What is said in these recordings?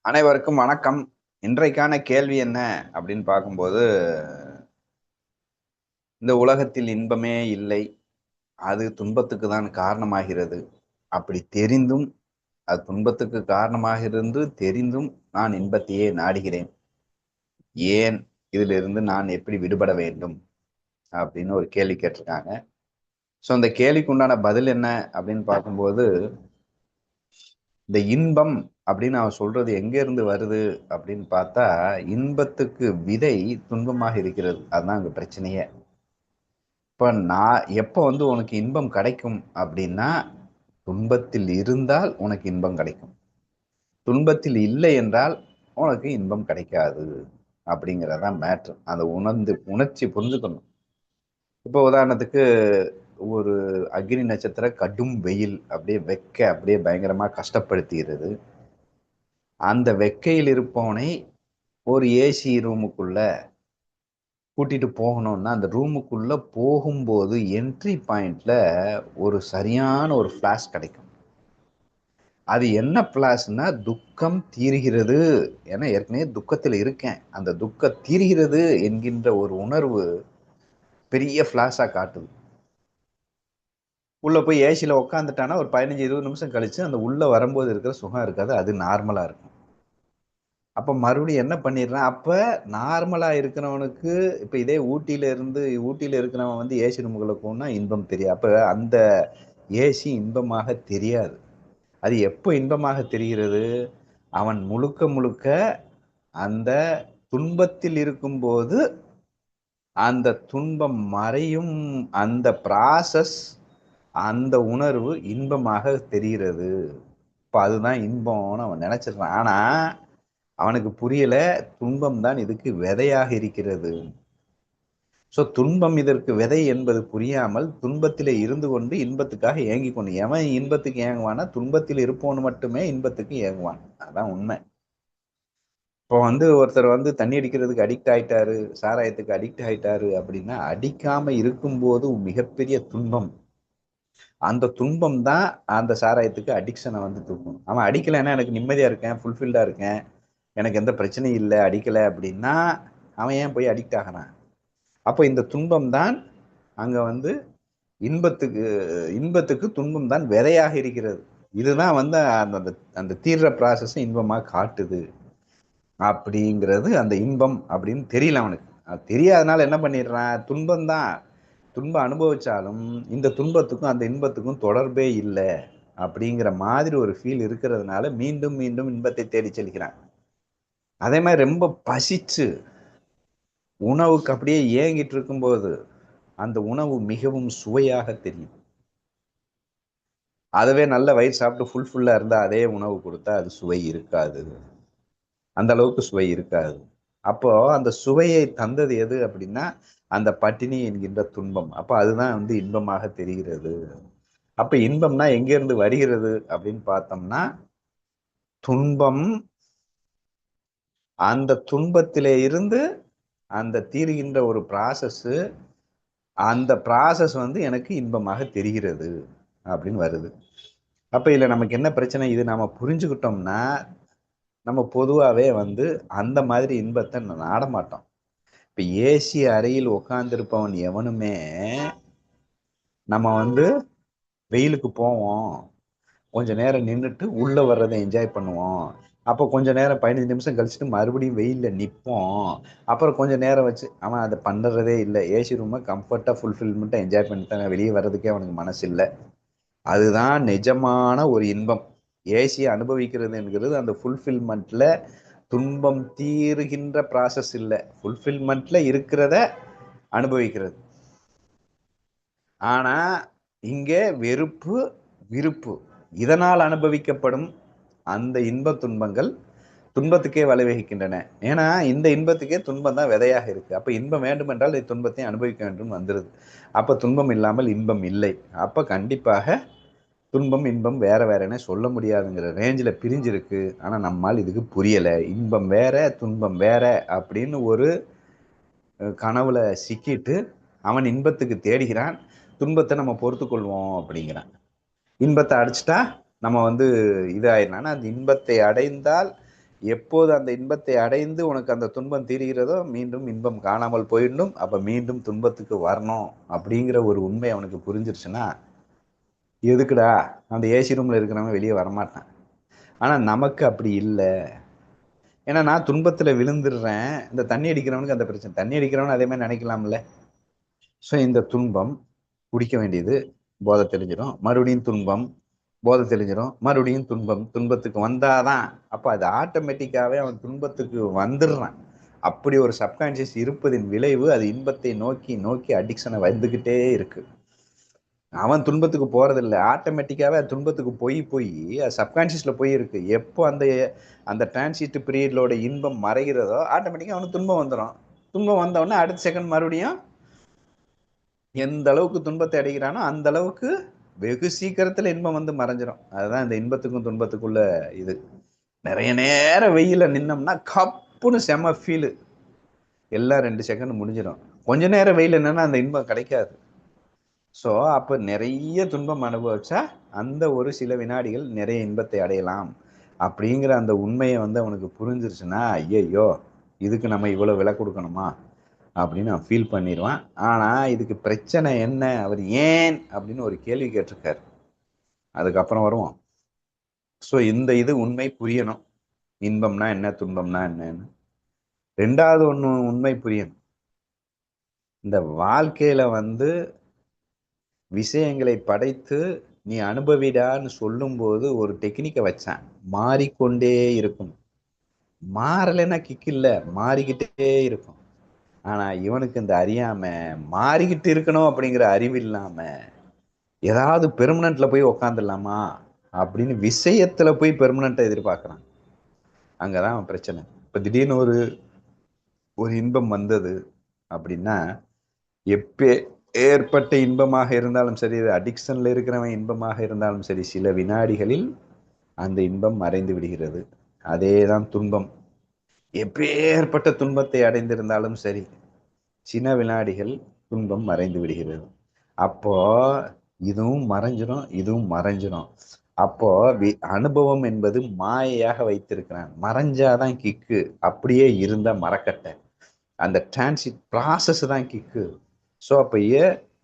அனைவருக்கும் வணக்கம். இன்றைக்கான கேள்வி என்ன அப்படின்னு பார்க்கும்போது, இந்த உலகத்தில் இன்பமே இல்லை. அது துன்பத்துக்கு தான் காரணமாகிறது. அப்படி தெரிந்தும், அது துன்பத்துக்கு காரணமாக இருந்து தெரிந்தும் நான் இன்பத்தையே நாடுகிறேன். ஏன்? இதிலிருந்து நான் எப்படி விடுபட வேண்டும்? அப்படின்னு ஒரு கேள்வி கேட்டிருக்காங்க. அந்த கேள்விக்கு உண்டான பதில் என்ன அப்படின்னு பார்க்கும்போது, இந்த இன்பம் அப்படின்னு அவன் சொல்றது எங்க இருந்து வருது அப்படின்னு பார்த்தா, இன்பத்துக்கு விதை துன்பமாக இருக்கிறது. அதுதான் அங்க பிரச்சனையே. இப்ப நான் எப்ப உனக்கு இன்பம் கிடைக்கும் அப்படின்னா, துன்பத்தில் இருந்தால் உனக்கு இன்பம் கிடைக்கும். துன்பத்தில் இல்லை என்றால் உனக்கு இன்பம் கிடைக்காது. அப்படிங்கிறதான் மேட்ரு. அந்த உணர்ச்சி புரிஞ்சுக்கணும். இப்போ உதாரணத்துக்கு ஒரு அக்னி நட்சத்திர கடும் வெயில் அப்படியே பயங்கரமா கஷ்டப்படுத்துகிறது. அந்த வெக்கையில் இருப்பவனை ஒரு ஏசி ரூமுக்குள்ள கூட்டிட்டு போகணும்னா, அந்த ரூமுக்குள்ள போகும்போது என்ட்ரி பாயிண்ட்ல ஒரு சரியான ஒரு ஃபிளாஷ் கிடைக்கும். அது என்ன ஃபிளாஷ்னா, துக்கம் தீருகிறது. ஏன்னா ஏற்கனவே துக்கத்துல இருக்கேன். அந்த துக்கம் தீருகிறது என்கின்ற ஒரு உணர்வு பெரிய ஃபிளாஷா காட்டுது. உள்ள போய் ஏசில உட்காந்துட்டானா, ஒரு 15, 20 நிமிஷம் கழிச்சு அந்த உள்ள வரும்போது இருக்கிற சுகம் இருக்காது. அது நார்மலா இருக்கும். அப்ப மறுபடியும் என்ன பண்ணிடுறான், அப்ப நார்மலா இருக்கிறவனுக்கு இப்ப இதே ஊட்டியில இருக்கிறவன் ஏசி ரூமுக்குள்ள போனா இன்பம் தெரியாது. அப்ப அந்த ஏசி இன்பமாக தெரியாது. அது எப்போ இன்பமாக தெரிகிறது? அவன் முழுக்க முழுக்க அந்த துன்பத்தில் இருக்கும்போது, அந்த துன்பம் மறையும் அந்த ப்ராசஸ், அந்த உணர்வு இன்பமாக தெரிகிறது. இப்ப அதுதான் இன்பம்னு அவன் நெனச்சிடுறான். ஆனா, அவனுக்கு புரியல, துன்பம் தான் இதுக்கு விதையாக இருக்கிறது. துன்பம் இதற்கு விதை என்பது புரியாமல், துன்பத்திலே இருந்து கொண்டு இன்பத்துக்காக ஏங்கிக் கொண்டு எவன் இன்பத்துக்கு ஏங்குவான்னா, துன்பத்தில் இருப்பவன் மட்டுமே இன்பத்துக்கு ஏங்குவான். அதான் உண்மை. இப்போ ஒருத்தர் தண்ணி அடிக்கிறதுக்கு அடிக்ட் ஆயிட்டாரு, சாராயத்துக்கு அடிக்ட் ஆயிட்டாரு அப்படின்னா, அடிக்காம இருக்கும்போது மிகப்பெரிய துன்பம். அந்த துன்பம் தான் அந்த சாராயத்துக்கு அடிக்ஷனை தூக்கும். அவன் அடிக்கலைன்னா எனக்கு நிம்மதியா இருக்கேன், ஃபுல்ஃபில்டா இருக்கேன், எனக்கு எந்த பிரச்சனையும் இல்லை, அடிக்கலை அப்படின்னா, அவன் ஏன் போய் அடிக்ட் ஆகிறான்? அப்போ இந்த துன்பம் தான் அங்க இன்பத்துக்கு இன்பத்துக்கு துன்பம் தான் விதையாக இருக்கிறது. இதுதான் அந்த அந்த அந்த தீர்ற ப்ராசஸ் இன்பமா காட்டுது. அப்படிங்கிறது அந்த இன்பம் அப்படின்னு தெரியல அவனுக்கு. அது தெரியாதனால என்ன பண்ணிடுறான், துன்பம் தான். துன்பம் அனுபவிச்சாலும் இந்த துன்பத்துக்கும் அந்த இன்பத்துக்கும் தொடர்பே இல்லை அப்படிங்கிற மாதிரி ஒரு ஃபீல் இருக்கிறதுனால மீண்டும் மீண்டும் இன்பத்தை தேடி செல்கிறான். அதே மாதிரி ரொம்ப பசிச்சு உணவுக்கு அப்படியே ஏங்கிட்டு இருக்கும்போது அந்த உணவு மிகவும் சுவையாக தெரியும். அதுவே நல்ல வயிறு சாப்பிட்டு ஃபுல்லா இருந்தா அதே உணவு கொடுத்தா அது சுவை இருக்காது. அந்த அளவுக்கு சுவை இருக்காது. அப்போ அந்த சுவையை தந்தது எது அப்படின்னா, அந்த பட்டினி என்கின்ற துன்பம். அப்ப அதுதான் இன்பமாக தெரிகிறது. அப்ப இன்பம்னா எங்க இருந்து வருகிறது அப்படின்னு பார்த்தோம்னா, துன்பம், அந்த துன்பத்திலே இருந்து அந்த தீருகின்ற ஒரு ப்ராசஸ், அந்த ப்ராசஸ் எனக்கு இன்பமாக தெரிகிறது அப்படின்னு வருது. அப்ப இதுல நமக்கு என்ன பிரச்சனை? இது நாம புரிஞ்சுக்கிட்டோம்னா, நம்ம பொதுவாவே அந்த மாதிரி இன்பத்தை நாட மாட்டோம். இப்ப ஏசி அறையில் உட்கார்ந்திருப்பவன் எவனுமே, நம்ம வெயிலுக்கு போவோம். கொஞ்ச நேரம் நின்னுட்டு உள்ள வர்றத என்ஜாய் பண்ணுவோம். அப்போ கொஞ்ச நேரம் 15 நிமிஷம் கழிச்சுட்டு மறுபடியும் வெயில்ல நிப்போம். அப்புறம் கொஞ்ச நேரம் வச்சு அவன் அத பண்றதே இல்ல. ஏசி ரூம கம்ஃபர்ட்டா ஃபுல்ஃபில்மென்ட்டா என்ஜாய் பண்ணிட்டு தான் வெளிய வர்றதுக்கே அவனுக்கு மனசு இல்ல. அதுதான் நிஜமான ஒரு இன்பம். ஏசிய அனுபவிக்கிறது என்கிறது அந்த ஃபுல்ஃபில்மென்ட்ல துன்பம் தீருகின்ற ப்ராசஸ் இல்ல. ஃபுல்ஃபில்மென்ட்ல இருக்கிறத அனுபவிக்கிறது. ஆனா, இங்கே வெறுப்பு, விருப்பு இதனால் அனுபவிக்கப்படும் அந்த இன்ப துன்பங்கள் துன்பத்துக்கே வழிவகுக்கின்றன. ஏன்னா, இந்த இன்பத்துக்கே துன்பம் தான் விதையாக இருக்கு. அப்ப இன்பம் வேண்டுமென்றால் துன்பத்தை அனுபவிக்க வேண்டும் வந்துருது. அப்ப துன்பம் இல்லாமல் இன்பம் இல்லை. அப்ப கண்டிப்பாக துன்பம், இன்பம் வேற வேறன்னே சொல்ல முடியாதுங்கிற ரேஞ்சில பிரிஞ்சிருக்கு. ஆனா, நம்மால் இதுக்கு புரியல. இன்பம் வேற, துன்பம் வேற அப்படின்னு ஒரு கனவுல சிக்கிட்டு, அவன் இன்பத்துக்கு தேடுகிறான். துன்பத்த நம்ம பொறுத்துக்கொள்வோம் அப்படிங்கிறான். இன்பத்த அடிச்சுட்டா நம்ம இதாயிரலாம். ஆனா, அந்த இன்பத்தை அடைந்தால் எப்போது அந்த இன்பத்தை அடைந்து உனக்கு அந்த துன்பம் தீருகிறதோ மீண்டும் இன்பம் காணாமல் போயிடணும், அப்ப மீண்டும் துன்பத்துக்கு வரணும் அப்படிங்கிற ஒரு உண்மை அவனுக்கு புரிஞ்சிருச்சுன்னா, எதுக்குடா அந்த ஏசி ரூம்ல இருக்கிறவன் வெளியே வரமாட்டான். ஆனா நமக்கு அப்படி இல்லை. ஏன்னா நான் துன்பத்துல விழுந்துடுறேன். இந்த தண்ணி அடிக்கிறவனுக்கு அந்த பிரச்சனை. தண்ணி அடிக்கிறவனு அதே மாதிரி நினைக்கலாம்ல. ஸோ இந்த துன்பம் குடிக்க வேண்டியது, போதை தெளிஞ்சிடும். மறுபடியும் துன்பம், போதை தெளிஞ்சிடும். மறுபடியும் துன்பம். துன்பத்துக்கு வந்தாதான் அப்ப அது ஆட்டோமேட்டிக்காவே அவன் துன்பத்துக்கு வந்துடுறான். அப்படி ஒரு சப்கான்சியஸ் இருப்பதின் விளைவு அது இன்பத்தை நோக்கி நோக்கி அடிக்ஷனை வந்துகிட்டே இருக்கு. அவன் துன்பத்துக்கு போறதில்லை, ஆட்டோமேட்டிக்காவே அது துன்பத்துக்கு போய் போய் அது சப்கான்சியஸ்ல போய் இருக்கு. எப்போ அந்த அந்த டிரான்சிட் பீரியட்லோட இன்பம் மறைகிறதோ ஆட்டோமேட்டிக்கா அவனுக்கு துன்பம் வந்துடும். துன்பம் வந்தவொடனே அடுத்த செகண்ட் மறுபடியும் எந்த அளவுக்கு துன்பத்தை அடைகிறானோ அந்த அளவுக்கு வெகு சீக்கிரத்துல இன்பம் வந்து மறைஞ்சிடும். அதுதான் இந்த இன்பத்துக்கும் துன்பத்துக்குள்ள இது. நிறைய நேரம் வெயில நின்னோம்னா கப்புன்னு செம ஃபீலு, எல்லாம் 2 செகண்ட் முடிஞ்சிடும். கொஞ்ச நேரம் வெயில் என்னன்னா அந்த இன்பம் கிடைக்காது. ஸோ அப்போ நிறைய துன்பம் அனுபவிச்சா அந்த ஒரு சில வினாடிகள் நிறைய இன்பத்தை அடையலாம் அப்படிங்கிற அந்த உண்மையை வந்து அவனுக்கு புரிஞ்சிருச்சுன்னா, ஐயையோ இதுக்கு நம்ம இவ்வளோ விலை கொடுக்கணுமா அப்படின்னு அவன் ஃபீல் பண்ணிடுவான். ஆனால் இதுக்கு பிரச்சனை என்ன, அவர் ஏன் அப்படின்னு ஒரு கேள்வி கேட்டிருக்காரு. அதுக்கப்புறம் வருவோம். ஸோ இந்த இது உண்மை புரியணும், இன்பம்னா என்ன துன்பம்னா என்னன்னு. ரெண்டாவது ஒன்று உண்மை புரியணும். இந்த வாழ்க்கையில வந்து விஷயங்களை படைத்து நீ அனுபவிடான்னு சொல்லும்போது ஒரு டெக்னிக்கை வச்சான், மாறிக்கொண்டே இருக்கும். மாறலைன்னா கிக் இல்லை, மாறிக்கிட்டே இருக்கும். ஆனா இவனுக்கு இந்த அறியாம மாறிக்கிட்டு இருக்கணும் அப்படிங்கிற அறிவு இல்லாம ஏதாவது பெர்மனன்ட்ல போய் உக்காந்துடலாமா அப்படின்னு விஷயத்துல போய் பெர்மனன்ட்டை எதிர்பார்க்கறான். அங்கதான் அவன் பிரச்சனை. இப்ப திடீர்னு ஒரு ஒரு இன்பம் வந்தது அப்படின்னா, எப்பே ஏற்பட்ட இன்பமாக இருந்தாலும் சரி, அடிக்ஷன்ல இருக்கிறவன் இன்பமாக இருந்தாலும் சரி, சில வினாடிகளில் அந்த இன்பம் மறைந்து விடுகிறது. அதேதான் துன்பம். எப்பேற்பட்ட துன்பத்தை அடைந்திருந்தாலும் சரி, சில வினாடிகள் துன்பம் மறைந்து விடுகிறது. அப்போ இதுவும் மறைஞ்சிடும், இதுவும் மறைஞ்சிடும். அப்போ அனுபவம் என்பது மாயையாக வைத்திருக்கிறான். மறைஞ்சாதான் கிக்கு, அப்படியே இருந்தா மரக்கட்டை. அந்த டிரான்சிட் ப்ராசஸ் தான் கிக்கு. ஸோ அப்ப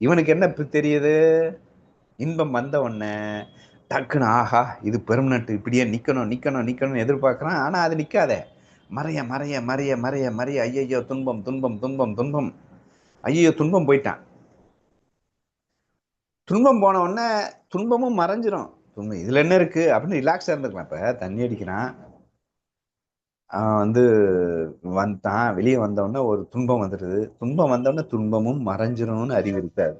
இவனுக்கு என்ன தெரியுது, இன்பம் வந்த உடனே டக்குன்னு ஆஹா இது பெர்மனன்ட், இப்படியே நிக்கணும் நிக்கணும் நிக்கணும்னு எதிர்பார்க்கறான். ஆனா அது நிக்காதே, மறைய மறைய மறைய மறைய மறைய ஐயையோ துன்பம் துன்பம் துன்பம் துன்பம், ஐயோ துன்பம் போயிட்டான். துன்பம் போன உடனே துன்பமும் மறைஞ்சிரும். துன்பம் இதுல என்ன இருக்கு அப்படின்னு ரிலாக்ஸா இருந்திருக்கலாம். இப்ப தண்ணி அடிக்கிறான், வந்து வந்துட்டான், வெளியே வந்தவொடனே ஒரு துன்பம் வந்துடுது. துன்பம் வந்தவொடனே துன்பமும் மறைஞ்சிரும்னு அறிவு இருக்காது.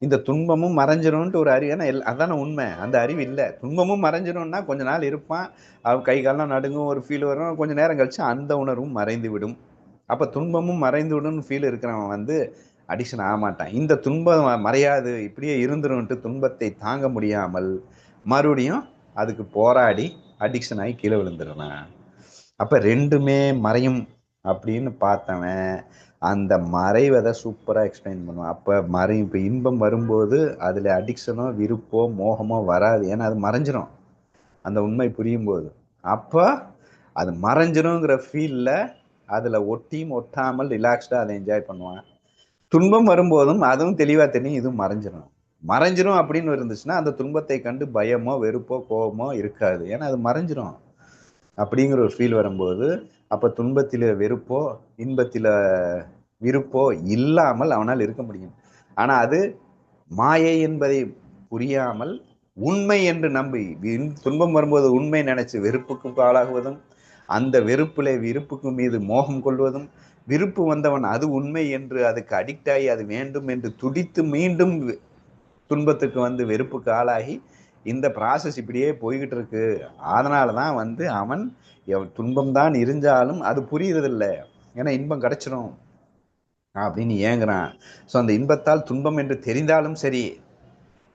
இந்த துன்பமும் மறைஞ்சிரும்ன்ட்டு ஒரு அறிவு, ஏன்னா அதான உண்மை. அந்த அறிவு இல்லை. துன்பமும் மறைஞ்சிரும்னா கொஞ்ச நாள் இருப்பான், அவன் கை காலம் நடுங்கும், ஒரு ஃபீல் வரும், கொஞ்ச நேரம் கழிச்சு அந்த உணர்வும் மறைந்து விடும். அப்ப துன்பமும் மறைந்து விடும் ஃபீல் இருக்கிறவன் வந்து அடிக்ஷன் ஆக மாட்டான். இந்த துன்பம் மறையாது இப்படியே இருந்துரும்ட்டு துன்பத்தை தாங்க முடியாமல் மறுபடியும் அதுக்கு போராடி அடிக்ஷன் ஆகி கீழே விழுந்துடுறான். அப்ப ரெண்டுமே மறையும் அப்படின்னு பார்த்தவன் அந்த மறைவதை சூப்பரா எக்ஸ்பிளைன் பண்ணுவான். அப்ப மறையும். இப்ப இன்பம் வரும்போது அதுல அடிக்ஷனோ விருப்போ மோகமோ வராது, ஏன்னா அது மறைஞ்சிரும் அந்த உண்மை புரியும் போது. அப்ப அது மறைஞ்சிருங்கிற ஃபீல்ல அதுல ஒட்டியும் ஒட்டாமல் ரிலாக்ஸ்டா அதை என்ஜாய் பண்ணுவான். துன்பம் வரும்போதும் அதுவும் தெளிவா தெரியும், இதுவும் மறைஞ்சிரும். மறைஞ்சிரும் அப்படின்னு இருந்துச்சுன்னா அந்த துன்பத்தை கண்டு பயமோ வெறுப்போ கோபமோ இருக்காது, ஏன்னா அது மறைஞ்சிரும் அப்படிங்கிற ஒரு ஃபீல் வரும்போது அப்ப துன்பத்தில வெறுப்போ இன்பத்தில விருப்போ இல்லாமல் அவனால் இருக்க முடியும். ஆனா அது மாயை என்பதை புரியாமல் உண்மை என்று நம்பி துன்பம் வரும்போது உண்மை நினைச்சு வெறுப்புக்கும் ஆளாகுவதும், அந்த வெறுப்புல விருப்புக்கு மீது மோகம் கொள்வதும், விருப்பு வந்தவன் அது உண்மை என்று அதுக்கு அடிக்ட் ஆகி அது வேண்டும் என்று துடித்து மீண்டும் துன்பத்துக்கு வந்து வெறுப்புக்கு ஆளாகி இந்த ப்ராசஸ் இப்படியே போய்கிட்டு இருக்கு. அதனாலதான் வந்து அவன் துன்பம் தான் இருந்தாலும் அது புரியுறதில்லை, ஏன்னா இன்பம் கிடைச்சிடும் அப்படின்னு ஏங்குறான். ஸோ அந்த இன்பத்தால் துன்பம் என்று தெரிந்தாலும் சரி,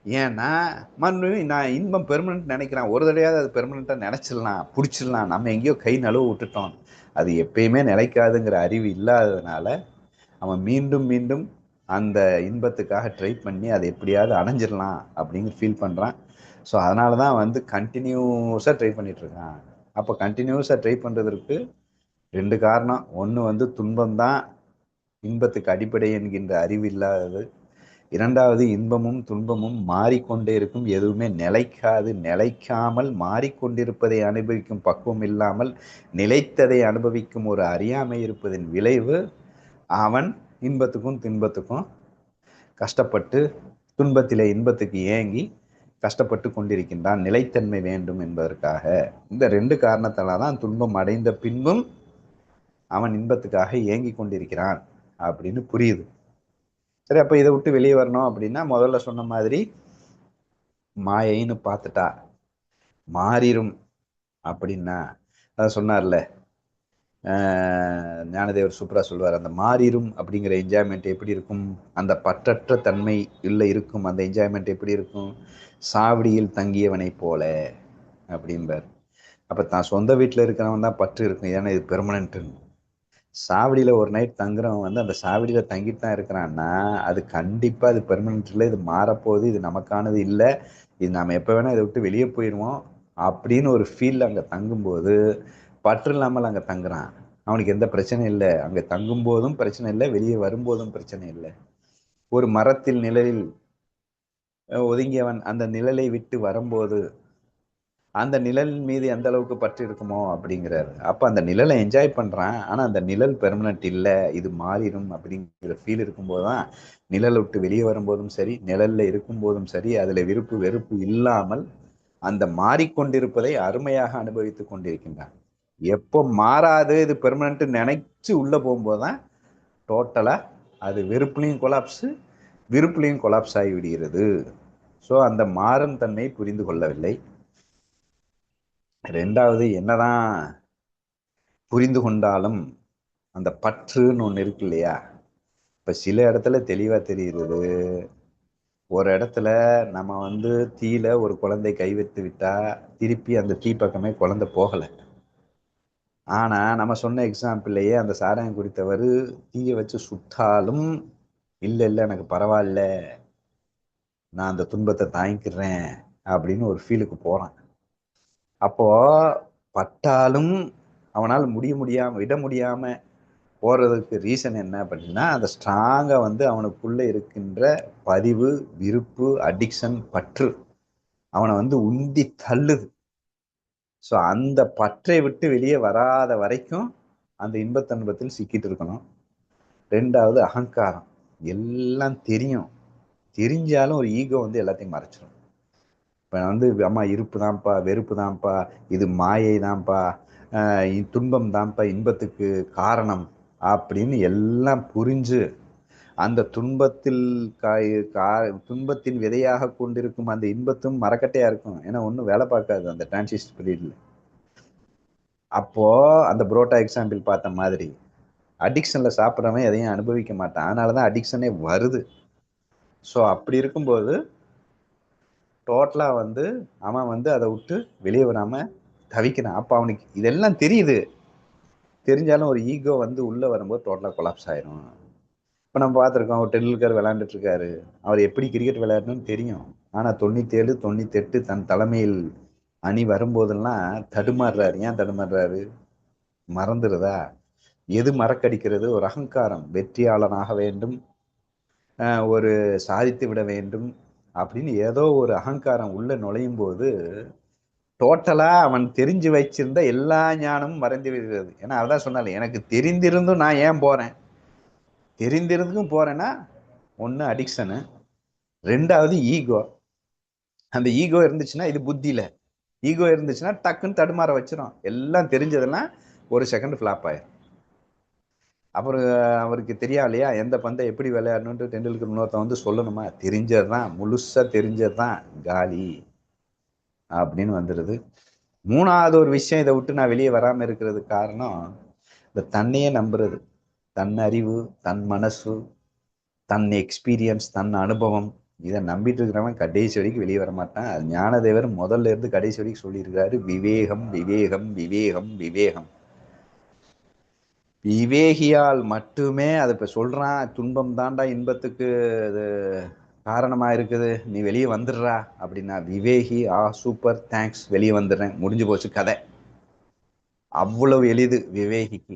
ஏன்னா மறுபடியும் நான் இன்பம் பெர்மனன்ட் நினைக்கிறான். ஒரு தடையாவது அது பெர்மனண்டா நினைச்சிடலாம், பிடிச்சிடலாம், நம்ம எங்கேயோ கை நழுவ விட்டுட்டோம், அது எப்பயுமே நிலைக்காதுங்கிற அறிவு இல்லாததுனால அவன் மீண்டும் மீண்டும் அந்த இன்பத்துக்காக ட்ரை பண்ணி அதை எப்படியாவது அடைஞ்சிடலாம் அப்படின்னு ஃபீல் பண்றான். ஸோ அதனால தான் வந்து கண்டினியூஸாக ட்ரை பண்ணிட்டு இருக்கான். அப்போ கண்டினியூஸா ட்ரை பண்றதற்கு 2 காரணம். ஒண்ணு வந்து துன்பம் தான் இன்பத்துக்கு அடிப்படை என்கின்ற அறிவு இல்லாதது. இரண்டாவது, இன்பமும் துன்பமும் மாறிக்கொண்டே இருக்கும், எதுவுமே நிலைக்காது. நிலைக்காமல் மாறிக்கொண்டிருப்பதை அனுபவிக்கும் பக்குவம் இல்லாமல் நிலைத்ததை அனுபவிக்கும் ஒரு அறியாமை இருப்பதின் விளைவு, அவன் இன்பத்துக்கும் துன்பத்துக்கும் கஷ்டப்பட்டு, துன்பத்திலே இன்பத்துக்கு ஏங்கி கஷ்டப்பட்டு கொண்டிருக்கின்றான், நிலைத்தன்மை வேண்டும் என்பதற்காக. இந்த 2 காரணத்தால தான் துன்பம் அடைந்த பின்பும் அவன் இன்பத்துக்காக ஏங்கி கொண்டிருக்கிறான் அப்படின்னு புரியுது. சரி, அப்ப இதை விட்டு வெளியே வரணும் அப்படின்னா முதல்ல சொன்ன மாதிரி மாயைன்னு பார்த்துட்டா மாறிடும் அப்படின்னா, அதான் சொன்னார்ல ஞானதேவர் சூப்பரா சொல்வார், அந்த மாறிடும் அப்படிங்கிற என்ஜாய்மெண்ட் எப்படி இருக்கும், அந்த பற்றற்ற தன்மை இல்லை இருக்கும் அந்த என்ஜாய்மெண்ட் எப்படி இருக்கும், சாவடியில் தங்கியவனை போல அப்படின்பார். அப்ப தான் சொந்த வீட்டில் இருக்கிறவன் தான் பற்று இருக்கும், ஏன்னா இது பெர்மனன்ட்னு. சாவடியில் ஒரு நைட் தங்குறவன் வந்து அந்த சாவடியில் தங்கிட்டு தான் இருக்கிறான்னா அது கண்டிப்பாக அது பெர்மனன்ட் இல்லை, இது மாறப்போகுது, இது நமக்கானது இல்லை, இது நாம் எப்போ வேணால் இதை விட்டு வெளியே போயிடுவோம் அப்படின்னு ஒரு ஃபீல் அங்கே தங்கும்போது பற்று இல்லாமல் அங்கே தங்குறான். அவனுக்கு எந்த பிரச்சனையும் இல்லை, அங்கே தங்கும் போதும் பிரச்சனை இல்லை, வெளியே வரும்போதும் பிரச்சனை இல்லை. ஒரு மரத்தில் நிழலில் ஒதுங்கியவன் அந்த நிழலை விட்டு வரும்போது அந்த நிழல் மீது எந்த அளவுக்கு பற்று இருக்குமோ அப்படிங்கிறாரு. அப்ப அந்த நிழலை என்ஜாய் பண்றான், ஆனா அந்த நிழல் பெர்மனன்ட் இல்லை, இது மாறிடும் அப்படிங்கிற ஃபீல் இருக்கும்போதுதான் நிழலை விட்டு வெளியே வரும்போதும் சரி, நிழல்ல இருக்கும் போதும் சரி, அதுல விருப்பு வெறுப்பு இல்லாமல் அந்த மாறிக்கொண்டிருப்பதை அருமையாக அனுபவித்துக் கொண்டிருக்கின்றான். எப்போ மாறாது இது பெர்மனன்ட் நினைச்சு உள்ள போகும்போதுதான் டோட்டலா அது வெறுப்புலையும் கொலாப்ஸ், விருப்புலையும் கொலாப்ஸ் ஆகி விடுகிறது. ஸோ அந்த மாறும் தன்மை புரிந்து கொள்ளவில்லை. ரெண்டாவது, என்னதான் புரிந்து கொண்டாலும் அந்த பற்றுன்னு ஒன்று இருக்கு இல்லையா, இப்ப சில இடத்துல தெளிவா தெரியுது. ஒரு இடத்துல நம்ம வந்து தீயில ஒரு குழந்தை கை வைத்து விட்டா திருப்பி அந்த தீ பக்கமே குழந்தை போகலை. ஆனா நம்ம சொன்ன எக்ஸாம்பிள்லயே அந்த சாராயம் குடித்தவர் தீயை வச்சு சுட்டாலும் இல்ல இல்ல எனக்கு பரவாயில்ல, நான் அந்த துன்பத்தை தாங்கிக்கிறேன் அப்படின்னு ஒரு ஃபீலுக்கு போறான். அப்போ பட்டாலும் அவனால் முடியாம விட முடியாம போறதுக்கு ரீசன் என்ன அப்படின்னா, அந்த ஸ்ட்ராங்கா வந்து அவனுக்குள்ள இருக்கின்ற பதிவு, விருப்பு, அடிக்ஷன், பற்று அவனை வந்து உந்தி தள்ளுது. ஸோ அந்த பற்றை விட்டு வெளியே வராத வரைக்கும் அந்த இன்பத்தன்பத்தில் சிக்கிட்டு இருக்கணும். ரெண்டாவது, அகங்காரம். எல்லாம் தெரியும், தெரிஞ்சாலும் ஒரு ஈகோ வந்து எல்லாத்தையும் மறைச்சிடும். இப்போ வந்து அம்மா இருப்பு தான்ப்பா, வெறுப்பு தான்ப்பா, இது மாயை தான்ப்பா, துன்பம் தான்ப்பா இன்பத்துக்கு காரணம் அப்படின்னு எல்லாம் புரிஞ்சு அந்த துன்பத்தில் துன்பத்தின் விதையாக கொண்டிருக்கும் அந்த இன்பத்தும் மரக்கட்டையா இருக்கும். ஏன்னா ஒன்றும் வேலை பார்க்காது அந்த டிரான்சிஸ்ட் பீரியட்ல. அப்போ அந்த புரோட்டா எக்ஸாம்பிள் பார்த்த மாதிரி அடிக்ஷன்ல சாப்பிட்றவன் எதையும் அனுபவிக்க மாட்டான், அதனாலதான் அடிக்ஷனே வருது. ஸோ அப்படி இருக்கும்போது டோட்டலா வந்து அவன் வந்து அதை விட்டு வெளியே வராம தவிக்கிறான். அப்ப அவனுக்கு இதெல்லாம் தெரியுது, தெரிஞ்சாலும் ஒரு ஈகோ வந்து உள்ள வரும்போது டோட்டலா கொலாப்ஸ் ஆயிரும். இப்ப நம்ம பார்த்துருக்கோம், ஒரு டெண்டுல்கர் விளையாண்டுட்டு இருக்காரு, அவர் எப்படி கிரிக்கெட் விளையாடணும்னு தெரியும், ஆனா 97 98 தன் தலைமையில் அணி வரும்போதெல்லாம் தடுமாறுறாரு. ஏன் தடுமாறுறாரு? மறந்துடுதா? எது மறக்கடிக்கிறது? ஒரு அகங்காரம், வெற்றியாளனாக வேண்டும், ஒரு சாதித்து விட வேண்டும் அப்படின்னு ஏதோ ஒரு அகங்காரம் உள்ள நுழையும் போது டோட்டலா அவன் தெரிஞ்சு வச்சிருந்த எல்லா ஞானமும் மறைந்து விடுகிறது. ஏன்னா அதான் சொன்னால, எனக்கு தெரிந்திருந்தும் நான் ஏன் போறேன், தெரிந்திருந்தும் போறேன்னா ஒண்ணு அடிக்ஷனு, ரெண்டாவது ஈகோ. அந்த ஈகோ இருந்துச்சுன்னா இது புத்தியில, ஈகோ இருந்துச்சுன்னா டக்குன்னு தடுமாற வச்சிரும். எல்லாம் தெரிஞ்சதெல்லாம் ஒரு செகண்ட் ஃபிளாப் ஆயிரும். அப்புறம் அவருக்கு தெரியா இல்லையா எந்த பந்தை எப்படி விளையாடணும்னு டெண்டுல்கர் இன்னொருத்தன் வந்து சொல்லணுமா, தெரிஞ்சதுதான், முழுசா தெரிஞ்சதுதான் காலி அப்படின்னு வந்துடுது. மூணாவது ஒரு விஷயம், இதை விட்டு நான் வெளியே வராம இருக்கிறதுக்கு காரணம் இந்த தன்னையே நம்புறது. தன் அறிவு, தன் மனசு, தன் எக்ஸ்பீரியன்ஸ், தன் அனுபவம், இதை நம்பிட்டு இருக்கிறவன் கடைசி வரைக்கும் வெளியே வர மாட்டான். ஞானதேவர் முதல்ல இருந்து கடைசி வரைக்கும் சொல்லியிருக்கிறாரு, விவேகம் விவேகம் விவேகம் விவேகம். விவேகியால் மட்டுமே அதை இப்ப சொல்றான், துன்பம் தாண்டா இன்பத்துக்கு இது காரணமா இருக்குது, நீ வெளியே வந்துடுறா அப்படின்னா விவேகி சூப்பர் தேங்க்ஸ் வெளியே வந்துடுறேன், முடிஞ்சு போச்சு கதை. அவ்வளவு எளிது விவேகிக்கு.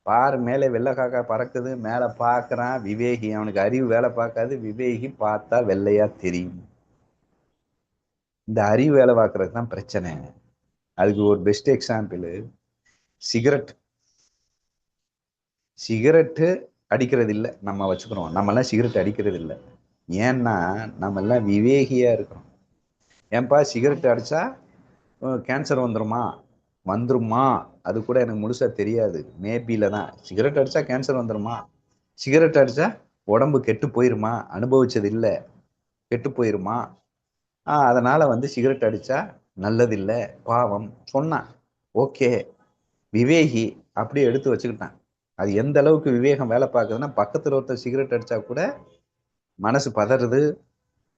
பாரு மேலே வெள்ளை காக்கா பறக்குது, மேல பாக்குறான் விவேகி. அவனுக்கு அறிவு வேலை பார்க்காது. விவேகி பார்த்தா வெள்ளையா தெரியும். இந்த அறிவு வேலை பார்க்கறது தான் பிரச்சனை. அதுக்கு ஒரு பெஸ்ட் எக்ஸாம்பிள் சிகரெட். சிகரெட்டு அடிக்கிறது இல்லை, நம்ம வச்சுக்கிறோம். நம்ம எல்லாம் சிகரெட் அடிக்கிறது இல்லை. ஏன்னா நம்ம எல்லாம் விவேகியா இருக்கிறோம். ஏன்பா சிகரெட் அடிச்சா கேன்சர் வந்துருமா? வந்துருமா? அது கூட எனக்கு முழுசா தெரியாது. மேபில தான். சிகரெட் அடிச்சா கேன்சர் வந்துருமா? சிகரெட் அடிச்சா உடம்பு கெட்டு போயிருமா? அனுபவிச்சது இல்லை, கெட்டு போயிருமா? அதனால சிகரெட் அடிச்சா நல்லது இல்லை, பாவம் சொன்னான். ஓகே, விவேகி அப்படியே எடுத்து வச்சுக்கிட்டான். அது எந்த அளவுக்கு விவேகம் வேலை பார்க்குதுன்னா, பக்கத்துல ஒருத்தர் சிகரெட் அடிச்சா கூட மனசு பதறுது,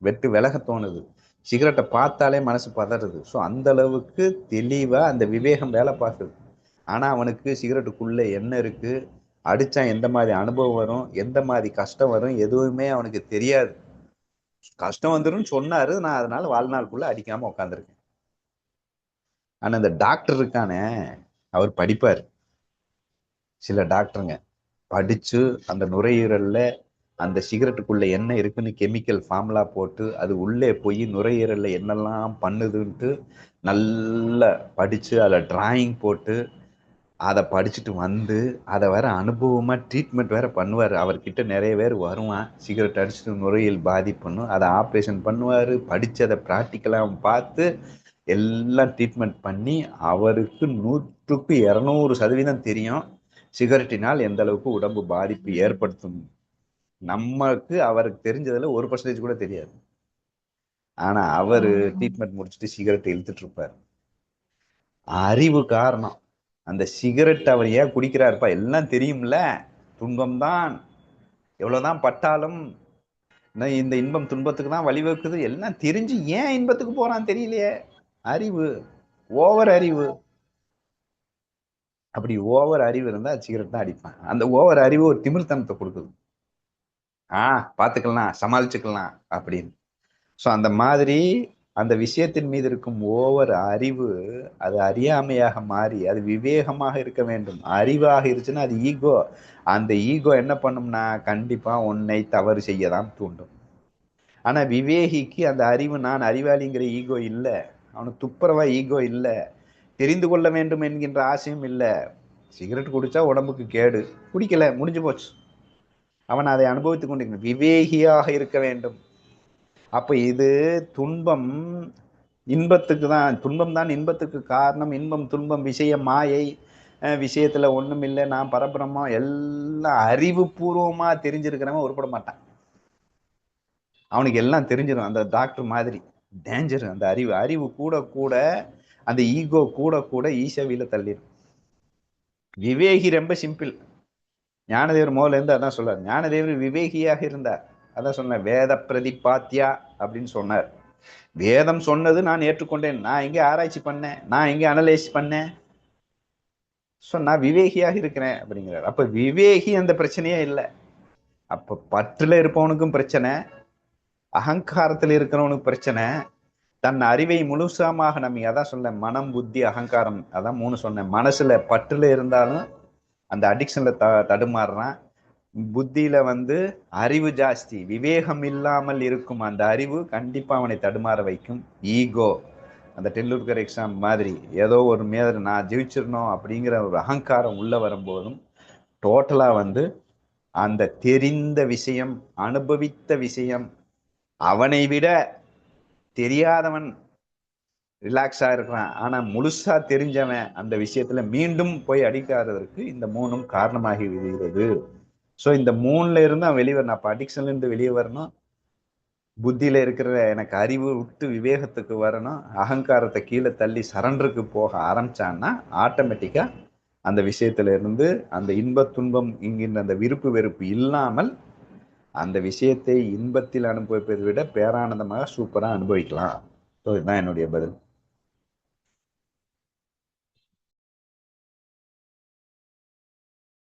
வெட்டு விலக தோணுது. சிகரெட்டை பார்த்தாலே மனசு பதறுது. ஸோ அந்த அளவுக்கு தெளிவா அந்த விவேகம் வேலை பார்க்குது. ஆனா அவனுக்கு சிகரெட்டுக்குள்ள என்ன இருக்கு, அடிச்சா எந்த மாதிரி அனுபவம் வரும், எந்த மாதிரி கஷ்டம் வரும், எதுவுமே அவனுக்கு தெரியாது. கஷ்டம் வந்துடும் சொன்னாரு, நான் அதனால வாழ்நாளுக்குள்ள அடிக்காம உட்காந்துருக்கேன். ஆனா இந்த டாக்டர் இருக்கானே, அவர் படிப்பார். சில டாக்டருங்க படிச்சு அந்த நுரையீரல்ல அந்த சிகரெட்டுக்குள்ள என்ன இருக்குன்னு கெமிக்கல் ஃபார்முலா போட்டு அது உள்ளே போய் நுரையீரல்ல என்னெல்லாம் பண்ணுதுன்ட்டு நல்லா படிச்சு அதில் டிராயிங் போட்டு அதை படிச்சுட்டு அதை வேற அனுபவமா ட்ரீட்மெண்ட் வேற பண்ணுவார். அவர்கிட்ட நிறைய பேர் வருவான், சிகரெட் அடிச்சுட்டு நுரையீரல் பாதிப்புன்னு. அதை ஆப்ரேஷன் பண்ணுவார். படிச்சு அதை ப்ராக்டிக்கலாக பார்த்து எல்லாம் ட்ரீட்மெண்ட் பண்ணி அவருக்கு 100க்கு 200% தெரியும் சிகரெட்டினால் எந்த அளவுக்கு உடம்பு பாதிப்பு ஏற்படுத்தும். நமக்கு அவருக்கு தெரிஞ்சதுல 1% கூட தெரியாது. ஆனா அவரு ட்ரீட்மெண்ட் முடிச்சுட்டு சிகரெட் இழுத்துட்டு இருப்பார். அறிவு காரணம். அந்த சிகரெட் அவர் ஏன் குடிக்கிறாருப்பா, எல்லாம் தெரியும்ல. துன்பம்தான், எவ்வளவுதான் பட்டாலும் இந்த இன்பம் துன்பத்துக்கு தான் வழிவகுக்குது, எல்லாம் தெரிஞ்சு ஏன் இன்பத்துக்கு போறான் தெரியலையே. அறிவு, ஓவர் அறிவு. அப்படி ஓவர் அறிவு இருந்தா சிகரெட் தான் அடிப்பான். அந்த ஓவர் அறிவு ஒரு திமிர்த்தனத்தை கொடுக்குது. பாத்துக்கலாம், சமாளிச்சுக்கலாம் அப்படின்னு. ஸோ அந்த மாதிரி அந்த விஷயத்தின் மீது இருக்கும் ஓவர் அறிவு அது அறியாமையாக மாறி அது விவேகமாக இருக்க வேண்டும். அறிவாக இருந்துச்சுன்னா அது ஈகோ. அந்த ஈகோ என்ன பண்ணும்னா கண்டிப்பா உன்னை தவறு செய்யதான் தூண்டும். ஆனா விவேகிக்கு அந்த அறிவு, நான் அறிவாளிங்கிற ஈகோ இல்லை, அவனுக்கு துப்புரவா ஈகோ இல்லை, தெரிந்து கொள்ள வேண்டும் என்கின்ற ஆசையும் இல்லை. சிகரெட் குடிச்சா உடம்புக்கு கேடு, குடிக்கல, முடிஞ்சு போச்சு. அவன் அதை அனுபவித்துக் கொண்டிருக்க விவேகியாக இருக்க வேண்டும். அப்ப இது துன்பம் இன்பத்துக்கு தான், துன்பம் தான் இன்பத்துக்கு காரணம். இன்பம் துன்பம் விஷயம் மாயை, விஷயத்துல ஒண்ணும் இல்லை, நான் பரபிரம்மம், எல்லாம் அறிவு பூர்வமா தெரிஞ்சிருக்கிறவன் உருப்பட மாட்டான். அவனுக்கு எல்லாம் தெரிஞ்சிடும். அந்த டாக்டர் மாதிரி டேஞ்சர் அந்த அறிவு. அறிவு கூட கூட அந்த ஈகோ கூட கூட ஈசவியில தள்ளிடும். விவேகி ரொம்ப சிம்பிள். ஞானதேவர் முதல்ல இருந்து அதான் சொல்றார். ஞானதேவர் விவேகியாக இருந்தார். அதான் சொன்னார், வேத பிரதிபாத்தியா அப்படின்னு சொன்னார். வேதம் சொன்னது நான் ஏற்றுக்கொண்டேன், நான் எங்கே ஆராய்ச்சி பண்ணேன், நான் எங்கே அனலைஸ் பண்ணேன், நான் விவேகியாக இருக்கிறேன் அப்படிங்கிறார். அப்ப விவேகி அந்த பிரச்சனையே இல்லை. அப்ப பற்றுல இருப்பவனுக்கும் பிரச்சனை, அகங்காரத்தில் இருக்கிறவனுக்கு பிரச்சனை, தன் அறிவை முழுசாமாக நம்ம அதான் சொன்னேன், மனம் புத்தி அகங்காரம், அதான் 3 சொன்னேன். மனசுல பற்றுல இருந்தாலும் அந்த அடிக்ஷன்ல தடுமாறுறான். புத்தியில அறிவு ஜாஸ்தி, விவேகம் இல்லாமல் இருக்கும் அந்த அறிவு கண்டிப்பா அவனை தடுமாற வைக்கும். ஈகோ, அந்த டெண்டுல்கர் எக்ஸாம் மாதிரி ஏதோ ஒரு நான் ஜெயிச்சிடணும் அப்படிங்கிற ஒரு அகங்காரம் உள்ள வரும்போதும் டோட்டலா அந்த தெரிந்த விஷயம், அனுபவித்த விஷயம், அவனை விட தெரியாதவன் ரிலாக்ஸா இருக்கிறான். ஆனா முழுசா தெரிஞ்சவன் அந்த விஷயத்துல மீண்டும் போய் அடிக்காததற்கு இந்த 3ம் காரணமாகி விடுகிறது. ஸோ இந்த 3ல இருந்து அவன் வெளியே வரணும். அப்ப அடிக்ஷன்ல இருந்து வெளியே வரணும், புத்தியில இருக்கிற எனக்கு அறிவு விட்டு விவேகத்துக்கு வரணும், அகங்காரத்தை கீழே தள்ளி சரண்டருக்கு போக ஆரம்பிச்சான்னா ஆட்டோமேட்டிக்கா அந்த விஷயத்துல இருந்து அந்த இன்ப துன்பம் என்கின்ற அந்த விருப்பு வெறுப்பு இல்லாமல் அந்த விஷயத்தை இன்பத்தில் அனுபவிப்பதை விட பேரானந்தமாக சூப்பரா அனுபவிக்கலாம். ஸோ இதுதான் என்னுடைய பதில்.